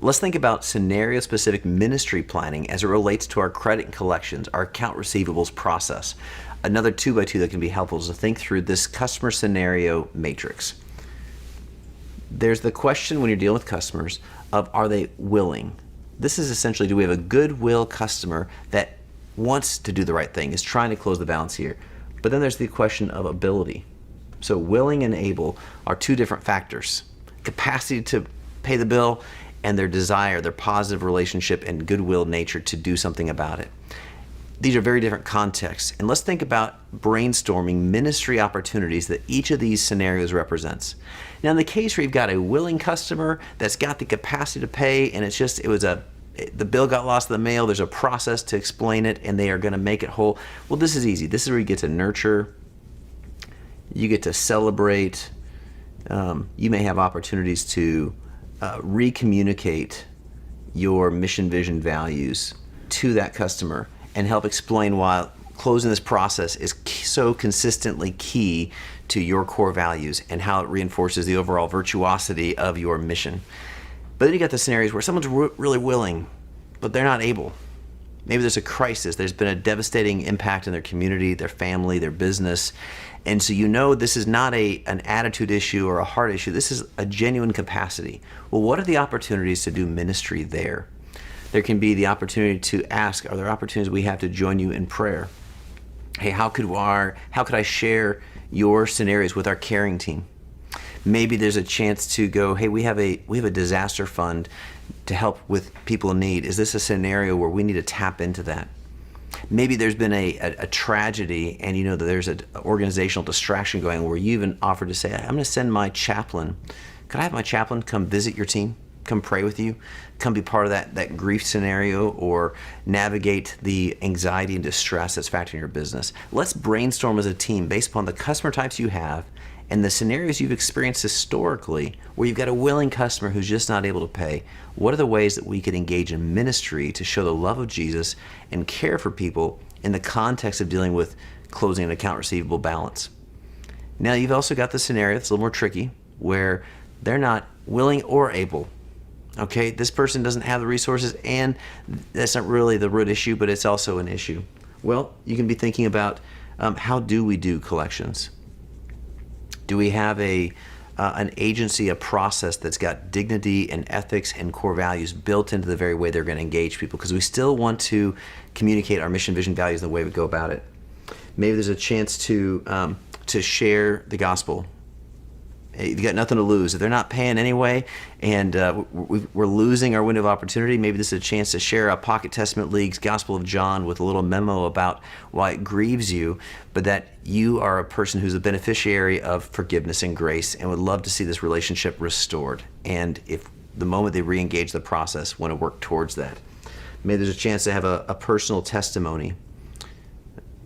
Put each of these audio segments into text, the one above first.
Let's think about scenario-specific ministry planning as it relates to our credit and collections, our account receivables process. Another 2x2 that can be helpful is to think through this customer scenario matrix. There's the question when you're dealing with customers of, are they willing? This is essentially, do we have a goodwill customer that wants to do the right thing, is trying to close the balance here? But then there's the question of ability. So willing and able are two different factors. Capacity to pay the bill and their desire, their positive relationship and goodwill nature to do something about it. These are very different contexts. And let's think about brainstorming ministry opportunities that each of these scenarios represents. Now, in the case where you've got a willing customer that's got the capacity to pay, and the bill got lost in the mail, there's a process to explain it, and they are going to make it whole. Well, this is easy. This is where you get to nurture, you get to celebrate, you may have opportunities to recommunicate your mission, vision, values to that customer and help explain why closing this process is so consistently key to your core values and how it reinforces the overall virtuosity of your mission. But then you got the scenarios where someone's really willing, but they're not able. Maybe there's a crisis. There's been a devastating impact in their community, their family, their business. And so this is not an attitude issue or a heart issue. This is a genuine capacity. Well, what are the opportunities to do ministry there? There can be the opportunity to ask, are there opportunities we have to join you in prayer? Hey, how could I share your scenarios with our caring team? Maybe there's a chance to go, hey, we have a disaster fund to help with people in need. Is this a scenario where we need to tap into that? Maybe there's been a tragedy and you know that there's an organizational distraction going where you even offered to say, I'm going to send my chaplain. Could I have my chaplain come visit your team? Come pray with you? Come be part of that grief scenario or navigate the anxiety and distress that's factoring in your business. Let's brainstorm as a team based upon the customer types you have and the scenarios you've experienced historically where you've got a willing customer who's just not able to pay. What are the ways that we could engage in ministry to show the love of Jesus and care for people in the context of dealing with closing an account receivable balance? Now, you've also got the scenario that's a little more tricky where they're not willing or able. Okay, this person doesn't have the resources, and that's not really the root issue, but it's also an issue. Well, you can be thinking about how do we do collections? Do we have an agency, a process that's got dignity and ethics and core values built into the very way they're going to engage people? Because we still want to communicate our mission, vision, values in the way we go about it. Maybe there's a chance to share the gospel. You've got nothing to lose. If they're not paying anyway and we're losing our window of opportunity, maybe this is a chance to share a Pocket Testament League's Gospel of John with a little memo about why it grieves you, but that you are a person who's a beneficiary of forgiveness and grace and would love to see this relationship restored. And if the moment they re-engage the process, want to work towards that. Maybe there's a chance to have a personal testimony.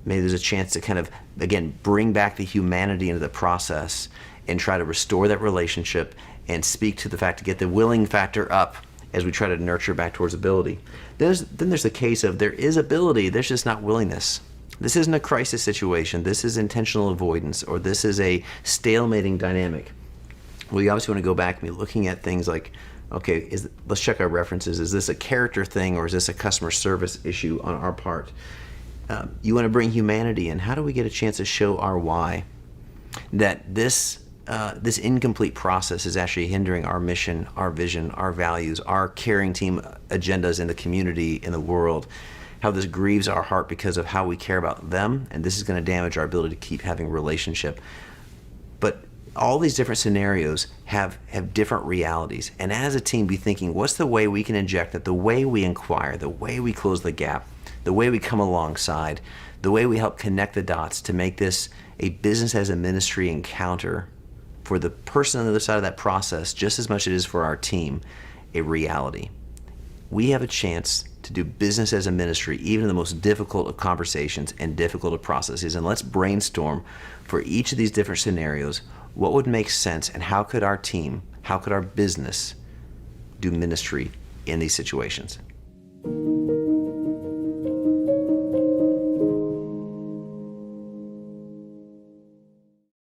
Maybe there's a chance to kind of, again, bring back the humanity into the process and try to restore that relationship and speak to the fact to get the willing factor up as we try to nurture back towards ability. Then there's the case of there is ability, there's just not willingness. This isn't a crisis situation. This is intentional avoidance, or this is a stalemating dynamic. Well, you obviously want to go back and be looking at things like, okay, let's check our references. Is this a character thing or is this a customer service issue on our part? You want to bring humanity in. How do we get a chance to show our why? That this incomplete process is actually hindering our mission, our vision, our values, our caring team agendas in the community, in the world, how this grieves our heart because of how we care about them, and this is going to damage our ability to keep having relationship. But all these different scenarios have different realities, and as a team be thinking, what's the way we can inject that, the way we inquire, the way we close the gap, the way we come alongside, the way we help connect the dots to make this a business as a ministry encounter for the person on the other side of that process, just as much as it is for our team, a reality. We have a chance to do business as a ministry, even in the most difficult of conversations and difficult of processes. And let's brainstorm for each of these different scenarios, what would make sense and how could our team, how could our business do ministry in these situations?